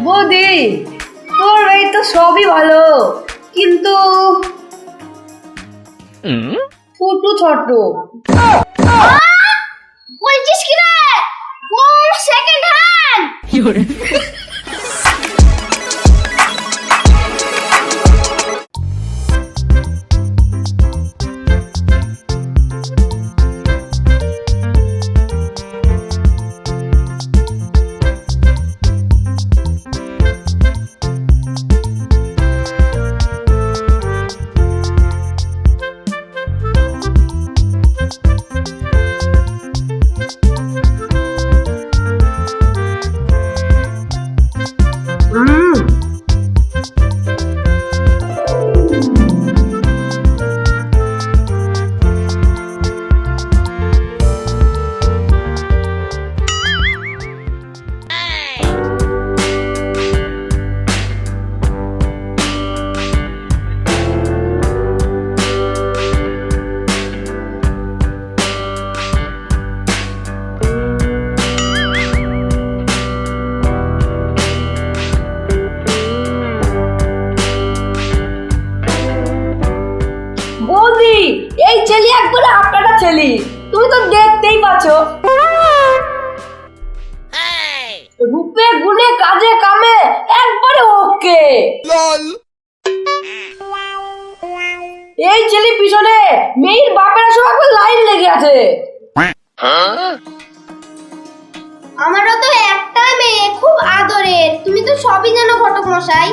বৌদি, তোর এই তো সবই ভালো, কিন্তু ফুটু ছোট। বলছিস কি রে? ও সেকেন্ড হ্যান্ড। বৌদি, এই ছেলে একবারে আপনারা ছেলে, তুমি তো দেখতেই পাচ্ছ। রূপে গুণে কাজে কামে একবারে ওকে। এই ছেলে পিছনে মেয়ের বাপেরা সব একবার লাইন লেগে আছে। আমারও তো একটা মেয়ে, খুব আদরের। তুমি তো সবই জানো ঘটক মশাই।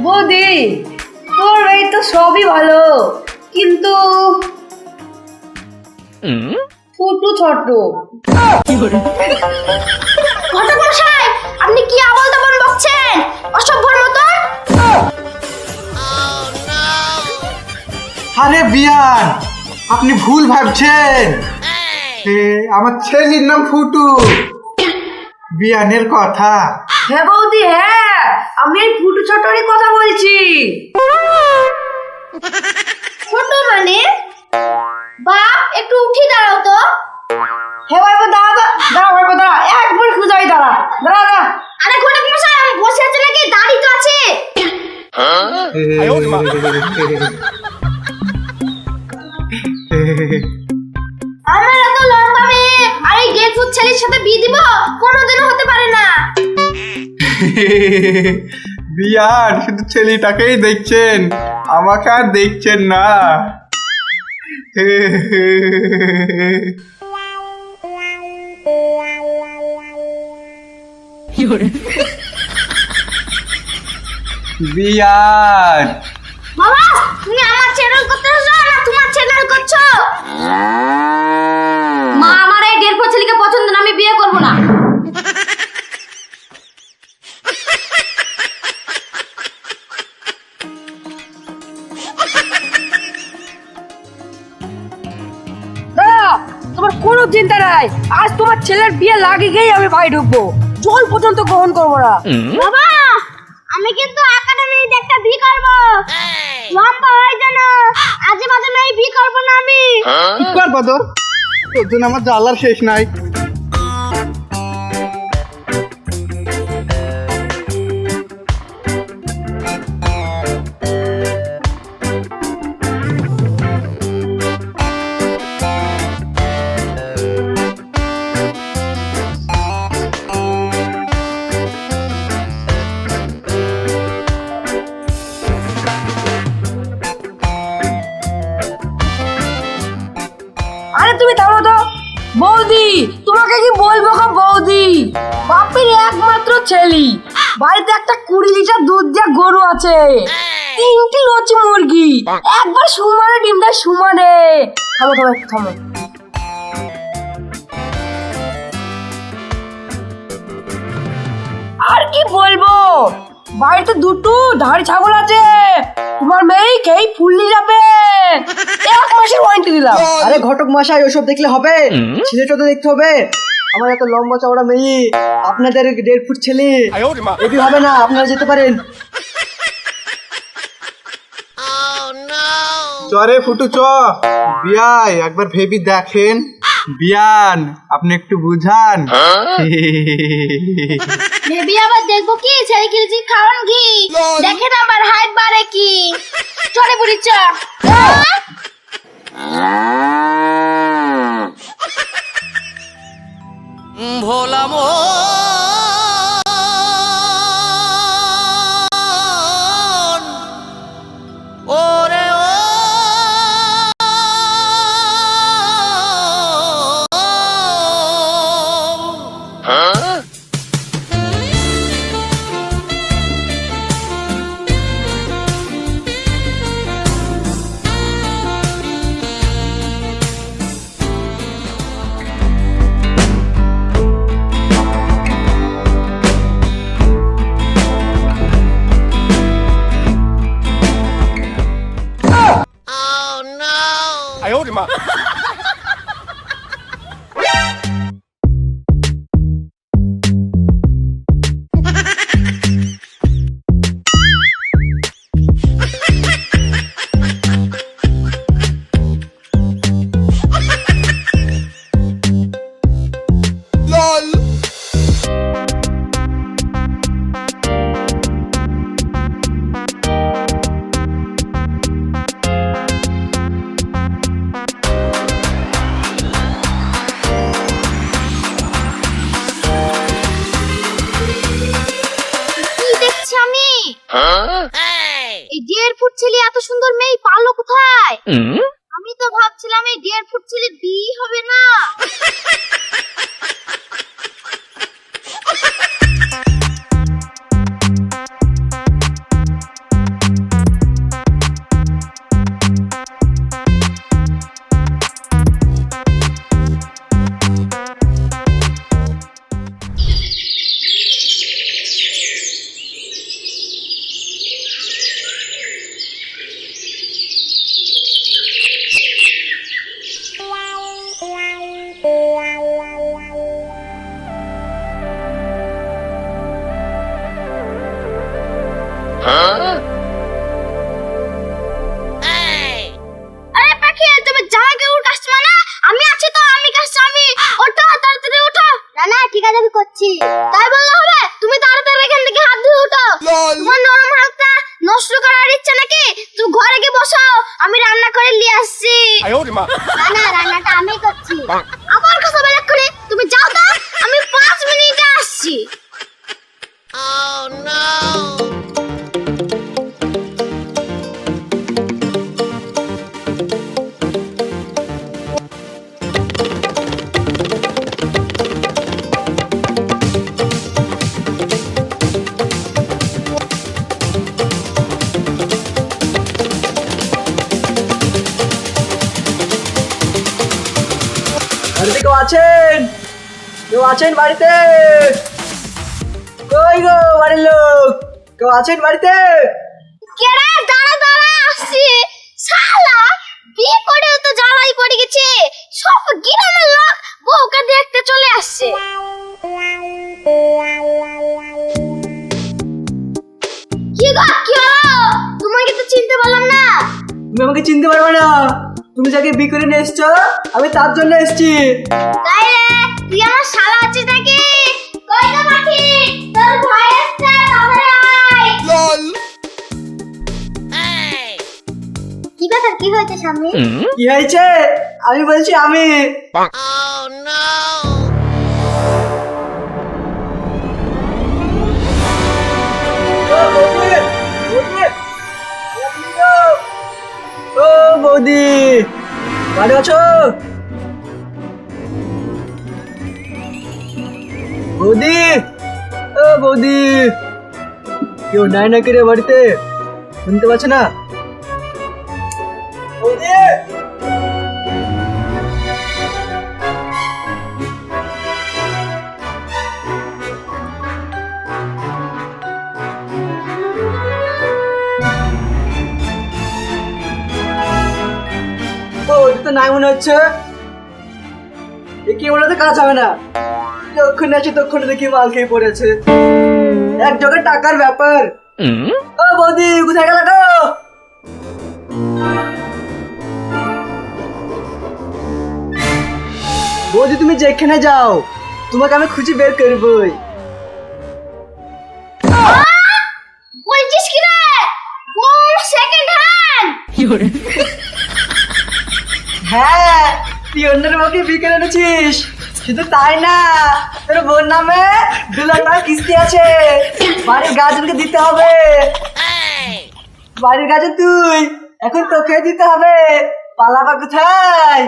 বৌদি, তোর এই তো সবই ভালো, কিন্তু ফুটু ছোট। ঘটক মশাই, আপনি কি আবল তাবল বকছেন অসভ্যর মতন? আরে বিয়ান, আপনি ভুল ভাবছেন। আমার ছেলের নাম ফুটু, বিয়ানের কথা। হ্যাঁ বৌদি, হ্যাঁ, আমি এই ফুটু ছোটরই কথা বলছি। ছোট মানে? বাপ, একটু উঠি দাঁড়াও তো। হে ভাইপো, দাঁড়া দাঁড়া ভাইপো, দাঁড়া, একবার খুঁজাই, দাঁড়া দাঁড়া দাঁড়া। আরে ঘটক মশাই, আমি বসে আছি নাকি? দাঁড়িয়ে তো আছে। আমার এত লম্বা মেয়ে আর এই গেটফুট ছেলের সাথে বিয়ে দিব? কোনোদিনও হতে পারে না। বিয়ান, শুধু ছেলেটাকেই দেখছেন, আমাকে আর দেখছেন না। বিয়ান, বাবা, তুমি আমার চ্যানেল করতেছো না তোমার চ্যানেল করছো? মা, আমার এই গেটফুট ছেলেকে পছন্দ না, আমি বিয়ে করব না। দাঁড়া, তোমার কোনো চিন্তা নাই, আজ তোমার ছেলের বিয়ে লাগে গিয়েই আমি বাড়ি ঢুকবো, জল পর্যন্ত গ্রহণ করবো না। বাবা, আমি কিন্তু একাডেমিতে একটা বিয়ে করব। লম্বা হয় যেন, আজে বাজে নয়, বিয়ে করব না আমি। কি করবা তোর? তোর জন্য আমার জ্বালার শেষ নাই। আরে তুমি থামো তো বৌদি, তোমাকে কি বলবো গো বৌদি, বাপের একমাত্র ছেলে, বাড়িতে একটা 20 লিটার দুধ দেওয়া গরু আছে, 3টি লচি মুরগি, একবার সমানে ডিম দেয় সমানে। থামো থামো থামো। আর কি বলবো, বাড়িতে 2টো ধাড়ি ছাগল আছে, তোমার মেয়ে খেয়ে ফুললি যাবে। 1 মাসের ওয়ারেন্টি দিলাম। আরে ঘটক মশাই, ওসব দেখলে হবে? ছেলেটা তো দেখতে হবে। আমার এত লম্বা চওড়া মেয়ে, আপনাদের 1.5 ফুট ছেলে, এটি হবে না। আপনারা যেতে পারেন। চরে ফুটু চ, বিয়াই একবার ভেবি দেখেন। বিয়ান আপনি একটু বুঝান। বেবি আবার দেখবো কি ছেলে কিলজি খাওয়ান কি দেখেন আমার হাইট বাড়ে কি চলে বুড়ি চ ভোলা মন ওরে ও কি দেখছি আমি এই 1.5 ফুট ছেলে এত সুন্দর মেয়ে পালো কোথায় আমি তো ভাবছিলাম এই 1.5 ফুট ছেলে বিয়ে হবে না আরে পাখি তুমি জামাকে উঠ কাস্টমার না আমি আছি তো আমি কাস্টমার আমি ওঠো তাড়াতাড়ি ওঠো না না ঠিক আছে আমি করছি তাই বললে হবে তুমি তাড়াতাড়ি এখান থেকে হাত ধুয়ে ওঠো তোমার নরম হাতটা নষ্ট করার ইচ্ছা নাকি তুমি ঘরে গিয়ে বসো আমি রান্না করে নিয়ে আসছি না না রান্নাটা আমি করছি আবার কথা বলে করে তুমি যাও তো আমি 5 মিনিটে আসছি বাড়িতে কেউ আছেন? কেউ আছেন বাড়িতে? কই গো বাড়ির লোক? কেউ আছেন বাড়িতে? কে রে দাঁড়া দাঁড়া আসছি শালা বিয়ে করেও তো জ্বালাই পড়ে গেছে সব গ্রামের লোক বউকে দেখতে চলে আসছে কি গো কি হলো তোমাকে তো চিনতে পারলাম না তুমি আমাকে চিনতে পারবে না। তুমি যাকে বিয়ে করে নিয়ে এসছো আমি তার জন্য এসেছি। তাই রে তুই আমার শালা আছিস নাকি কই না পাখি তোর ভাই আসছে তাড়াতাড়ি আয় কি ব্যাপার কি হয়েছে সামনে কি হয়েছে আমি বলছি আমি ও বৌদি বাড়ি আছো? বৌদি ও বৌদি কেউ নাই নাকি রে বাড়িতে? শুনতে পাচ্ছ না? বৌদি তো নাই মনে হচ্ছে। কি বলে তো কাজ হবে না। যখন আছে তখন দেখি মাল খেয়ে পড়েছে। এক জগের টাকার ব্যাপার। ও বৌদি কোথায় গেল গো? বৌদি তুমি যেখানে যাও তোমাকে আমি খুঁজে বের করবই। বলছিস কি রে? ও সেকেন্ড হ্যান্ড। হ্যাঁ, তুই অন্যের বউকে বিয়ে করে এনেছিস। শুধু তাই না, তোর বোন নামে 2 লাখ টাকা কিস্তি আছে, বাড়ির গার্জেনকে দিতে হবে। বাড়ির গার্জেন তুই, এখন তোকে দিতে হবে। পালাবা কোথায়?